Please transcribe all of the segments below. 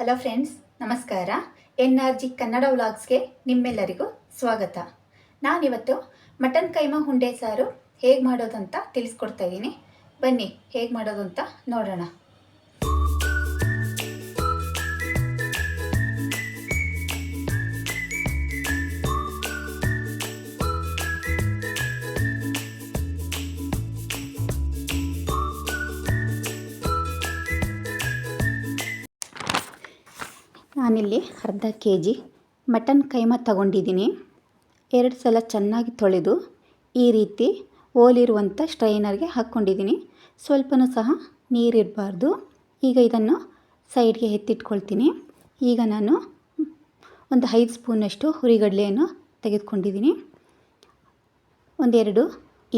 Hello friends, ನಮಸ್ಕಾರ. NRG Kannada ವ್ಲಾಗ್ಸ್ಗೆ ನಿಮ್ಮೆಲ್ಲರಿಗೂ ಸ್ವಾಗತ. ನಾನಿವತ್ತು ಮಟನ್ ಕೈಮಾ ಹುಂಡೆ ಸಾರು ಹೇಗೆ ಮಾಡೋದು ಅಂತ ತಿಳಿಸ್ಕೊಡ್ತಾ ಇದ್ದೀನಿ. ಬನ್ನಿ ಹೇಗೆ ಮಾಡೋದು ಅಂತ ನೋಡೋಣ. ನಾನಿಲ್ಲಿ ಅರ್ಧ kg ಮಟನ್ ಕೈಮಾ ತಗೊಂಡಿದ್ದೀನಿ. 2 ಸಲ ಚೆನ್ನಾಗಿ ತೊಳೆದು ಈ ರೀತಿ ಓಲಿರುವಂಥ ಸ್ಟ್ರೈನರ್ಗೆ ಹಾಕ್ಕೊಂಡಿದ್ದೀನಿ. ಸ್ವಲ್ಪನೂ ಸಹ ನೀರಿರಬಾರ್ದು. ಈಗ ಇದನ್ನು ಸೈಡ್ಗೆ ಎತ್ತಿಟ್ಕೊಳ್ತೀನಿ. ಈಗ ನಾನು ಒಂದು 5 ಸ್ಪೂನಷ್ಟು ಹುರಿಗಡಲೆಯನ್ನು ತೆಗೆದುಕೊಂಡಿದ್ದೀನಿ. 1-2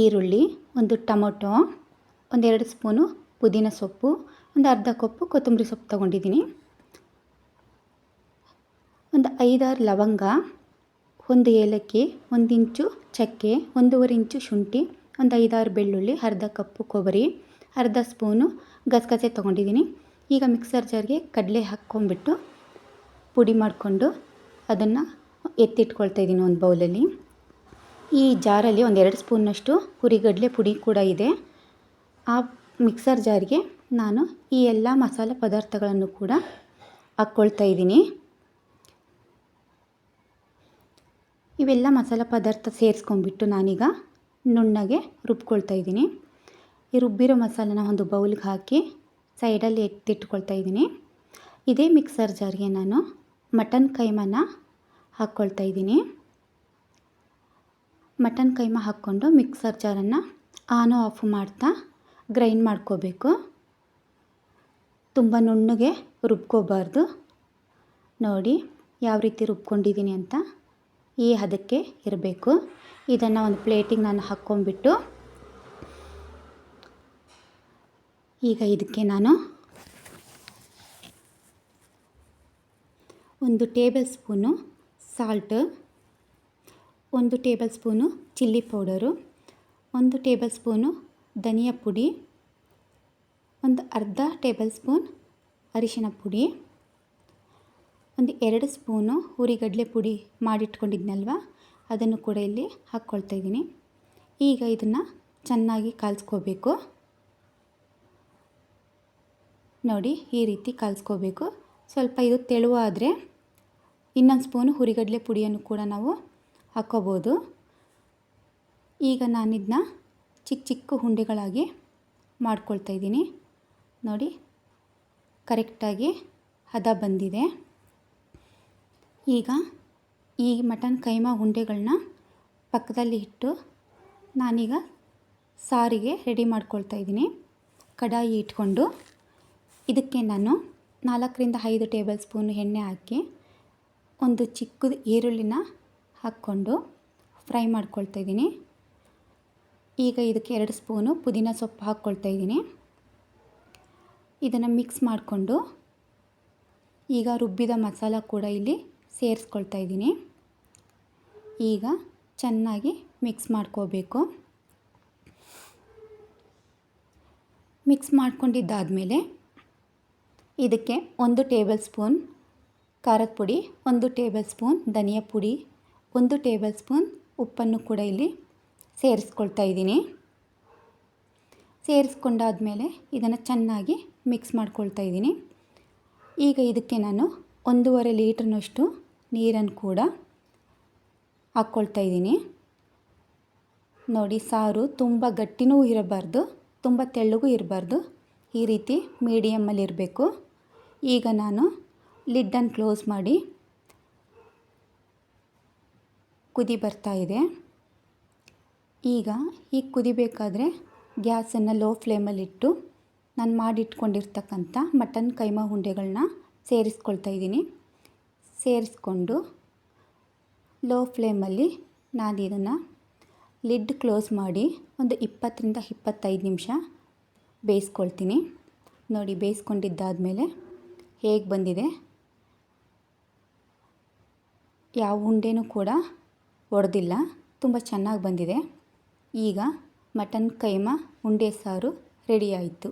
ಈರುಳ್ಳಿ, 1 ಟೊಮೊಟೊ, 1-2 ಸ್ಪೂನು ಪುದೀನ ಸೊಪ್ಪು, ಒಂದು ಅರ್ಧ ಕಪ್ಪು ಕೊತ್ತಂಬರಿ ಸೊಪ್ಪು ತಗೊಂಡಿದ್ದೀನಿ. ಒಂದು 5-6 ಲವಂಗ, 1 ಏಲಕ್ಕಿ, 1 ಇಂಚು ಚಕ್ಕೆ, 1.5 ಇಂಚು ಶುಂಠಿ, ಒಂದು 5-6 ಬೆಳ್ಳುಳ್ಳಿ, ಅರ್ಧ ಕಪ್ಪು ಕೊಬ್ಬರಿ, ಅರ್ಧ ಸ್ಪೂನು ಗಸಗಸೆ ತೊಗೊಂಡಿದ್ದೀನಿ. ಈಗ ಮಿಕ್ಸರ್ ಜಾರ್ಗೆ ಕಡಲೆ ಹಾಕ್ಕೊಂಡ್ಬಿಟ್ಟು ಪುಡಿ ಮಾಡಿಕೊಂಡು ಅದನ್ನು ಎತ್ತಿಟ್ಕೊಳ್ತಾ ಇದ್ದೀನಿ ಒಂದು ಬೌಲಲ್ಲಿ. ಈ ಜಾರಲ್ಲಿ 1-2 ಸ್ಪೂನ್ನಷ್ಟು ಹುರಿಗಡಲೆ ಪುಡಿ ಕೂಡ ಇದೆ. ಆ ಮಿಕ್ಸರ್ ಜಾರ್ಗೆ ನಾನು ಈ ಎಲ್ಲ ಮಸಾಲೆ ಪದಾರ್ಥಗಳನ್ನು ಕೂಡ ಹಾಕ್ಕೊಳ್ತಾ ಇದ್ದೀನಿ. ಇವೆಲ್ಲ ಮಸಾಲೆ ಪದಾರ್ಥ ಸೇರಿಸ್ಕೊಂಡ್ಬಿಟ್ಟು ನಾನೀಗ ನುಣ್ಣಗೆ ರುಬ್ಕೊಳ್ತಾ ಇದ್ದೀನಿ. ಈ ರುಬ್ಬಿರೋ ಮಸಾಲೆನ ಒಂದು ಬೌಲ್ಗೆ ಹಾಕಿ ಸೈಡಲ್ಲಿ ಎತ್ತಿಟ್ಕೊಳ್ತಾ ಇದ್ದೀನಿ. ಇದೇ ಮಿಕ್ಸರ್ ಜಾರ್ಗೆ ನಾನು ಮಟನ್ ಕೈಮಾನ ಹಾಕ್ಕೊಳ್ತಾ ಇದ್ದೀನಿ. ಮಟನ್ ಕೈಮಾ ಹಾಕ್ಕೊಂಡು ಮಿಕ್ಸರ್ ಜಾರನ್ನು ಆನ್ ಆಫ್ ಮಾಡ್ತಾ ಗ್ರೈಂಡ್ ಮಾಡ್ಕೋಬೇಕು. ತುಂಬ ನುಣ್ಣಗೆ ರುಬ್ಕೋಬಾರ್ದು. ನೋಡಿ ಯಾವ ರೀತಿ ರುಬ್ಕೊಂಡಿದ್ದೀನಿ ಅಂತ. ಈ ಹದಕ್ಕೆ ಇರಬೇಕು. ಇದನ್ನು ಒಂದು ಪ್ಲೇಟಿಗೆ ನಾನು ಹಾಕ್ಕೊಂಡ್ಬಿಟ್ಟು ಈಗ ಇದಕ್ಕೆ ನಾನು 1 tablespoon salt, 1 tablespoon chilli powder, 1 tablespoon ಧನಿಯಾ ಪುಡಿ, ಒಂದು ಅರ್ಧ ಟೇಬಲ್ ಸ್ಪೂನ್ ಅರಿಶಿನ ಪುಡಿ, 1-2 ಸ್ಪೂನು ಹುರಿಗಡಲೆ ಪುಡಿ ಮಾಡಿಟ್ಕೊಂಡಿದ್ನಲ್ವ ಅದನ್ನು ಕೂಡ ಇಲ್ಲಿ ಹಾಕ್ಕೊಳ್ತಾ ಇದ್ದೀನಿ. ಈಗ ಇದನ್ನು ಚೆನ್ನಾಗಿ ಕಲಿಸ್ಕೋಬೇಕು. ನೋಡಿ ಈ ರೀತಿ ಕಲಿಸ್ಕೋಬೇಕು. ಸ್ವಲ್ಪ ಇದು ತೆಳುವಾದರೆ ಇನ್ನೊಂದು ಸ್ಪೂನು ಹುರಿಗಡಲೆ ಪುಡಿಯನ್ನು ಕೂಡ ನಾವು ಹಾಕ್ಕೋಬೋದು. ಈಗ ನಾನಿದನ್ನ ಚಿಕ್ಕ ಚಿಕ್ಕ ಉಂಡೆಗಳಾಗಿ ಮಾಡ್ಕೊಳ್ತಾ ಇದ್ದೀನಿ. ನೋಡಿ ಕರೆಕ್ಟಾಗಿ ಹದ ಬಂದಿದೆ. ಈಗ ಈ ಮಟನ್ ಕೈಮಾ ಉಂಡೆಗಳನ್ನ ಪಕ್ಕದಲ್ಲಿ ಇಟ್ಟು ನಾನೀಗ ಸಾರಿಗೆ ರೆಡಿ ಮಾಡ್ಕೊಳ್ತಾ ಇದ್ದೀನಿ. ಕಡಾಯಿ ಇಟ್ಕೊಂಡು ಇದಕ್ಕೆ ನಾನು 4-5 ಟೇಬಲ್ ಸ್ಪೂನ್ ಎಣ್ಣೆ ಹಾಕಿ ಒಂದು ಚಿಕ್ಕದು ಈರುಳ್ಳಿನ ಹಾಕ್ಕೊಂಡು ಫ್ರೈ ಮಾಡ್ಕೊಳ್ತಾ ಇದ್ದೀನಿ. ಈಗ ಇದಕ್ಕೆ 2 ಸ್ಪೂನು ಪುದೀನ ಸೊಪ್ಪು ಹಾಕ್ಕೊಳ್ತಾ ಇದ್ದೀನಿ. ಇದನ್ನು ಮಿಕ್ಸ್ ಮಾಡಿಕೊಂಡು ಈಗ ರುಬ್ಬಿದ ಮಸಾಲ ಕೂಡ ಇಲ್ಲಿ ಸೇರಿಸ್ಕೊಳ್ತಾ ಇದ್ದೀನಿ. ಈಗ ಚೆನ್ನಾಗಿ ಮಿಕ್ಸ್ ಮಾಡ್ಕೋಬೇಕು. ಮಿಕ್ಸ್ ಮಾಡ್ಕೊಂಡಿದ್ದಾದಮೇಲೆ ಇದಕ್ಕೆ 1 ಟೇಬಲ್ ಸ್ಪೂನ್ ಖಾರದ ಪುಡಿ, 1 ಟೇಬಲ್ ಸ್ಪೂನ್ ಧನಿಯಾ ಪುಡಿ, 1 ಟೇಬಲ್ ಸ್ಪೂನ್ ಉಪ್ಪನ್ನು ಕೂಡ ಇಲ್ಲಿ ಸೇರಿಸ್ಕೊಳ್ತಾ ಇದ್ದೀನಿ. ಸೇರಿಸ್ಕೊಂಡಾದಮೇಲೆ ಇದನ್ನು ಚೆನ್ನಾಗಿ ಮಿಕ್ಸ್ ಮಾಡ್ಕೊಳ್ತಾ ಇದ್ದೀನಿ. ಈಗ ಇದಕ್ಕೆ ನಾನು 1.5 ಲೀಟ್ರ್ನಷ್ಟು ನೀರನ್ನು ಕೂಡ ಹಾಕ್ಕೊಳ್ತಾ ಇದ್ದೀನಿ. ನೋಡಿ ಸಾರು ತುಂಬ ಗಟ್ಟಿನೂ ಇರಬಾರ್ದು, ತುಂಬ ತೆಳ್ಳಗೂ ಇರಬಾರ್ದು. ಈ ರೀತಿ ಮೀಡಿಯಮ್ಮಲ್ಲಿ ಇರಬೇಕು. ಈಗ ನಾನು ಲಿಡ್ಡನ್ನು ಕ್ಲೋಸ್ ಮಾಡಿ ಕುದಿ ಬರ್ತಾ ಇದೆ. ಈಗ ಈ ಕುದಿಬೇಕಾದ್ರೆ ಗ್ಯಾಸನ್ನು ಲೋ ಫ್ಲೇಮಲ್ಲಿಟ್ಟು ನಾನು ಮಾಡಿಟ್ಕೊಂಡಿರ್ತಕ್ಕಂಥ ಮಟನ್ ಕೈಮಾ ಉಂಡೆಗಳನ್ನ ಸೇರಿಸ್ಕೊಳ್ತಾ ಇದ್ದೀನಿ. ಸೇರಿಸ್ಕೊಂಡು ಲೋ ಫ್ಲೇಮಲ್ಲಿ ನಾನು ಇದನ್ನು ಲಿಡ್ ಕ್ಲೋಸ್ ಮಾಡಿ ಒಂದು 20-25 ನಿಮಿಷ ಬೇಯಿಸ್ಕೊಳ್ತೀನಿ. ನೋಡಿ ಬೇಯಿಸ್ಕೊಂಡಿದ್ದಾದಮೇಲೆ ಹೇಗೆ ಬಂದಿದೆ. ಯಾವ ಉಂಡೆನೂ ಕೂಡ ಒಡೆದಿಲ್ಲ, ತುಂಬ ಚೆನ್ನಾಗಿ ಬಂದಿದೆ. ಈಗ ಮಟನ್ ಕೈಮಾ ಉಂಡೆ ಸಾರು ರೆಡಿ ಆಯಿತು.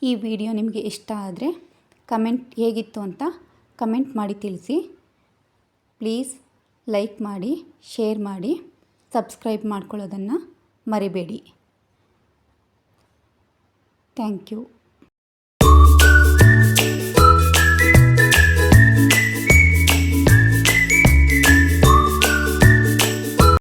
ಈ ವಿಡಿಯೋ ನಿಮಗೆ ಇಷ್ಟ ಆದರೆ ಕಮೆಂಟ್ ಹೇಗಿತ್ತು ಅಂತ ಕಮೆಂಟ್ ಮಾಡಿ ತಿಳಿಸಿ. ಪ್ಲೀಸ್ ಲೈಕ್ ಮಾಡಿ, ಶೇರ್ ಮಾಡಿ, ಸಬ್ಸ್ಕ್ರೈಬ್ ಮಾಡ್ಕೊಳ್ಳೋದನ್ನು ಮರಿಬೇಡಿ. Thank you.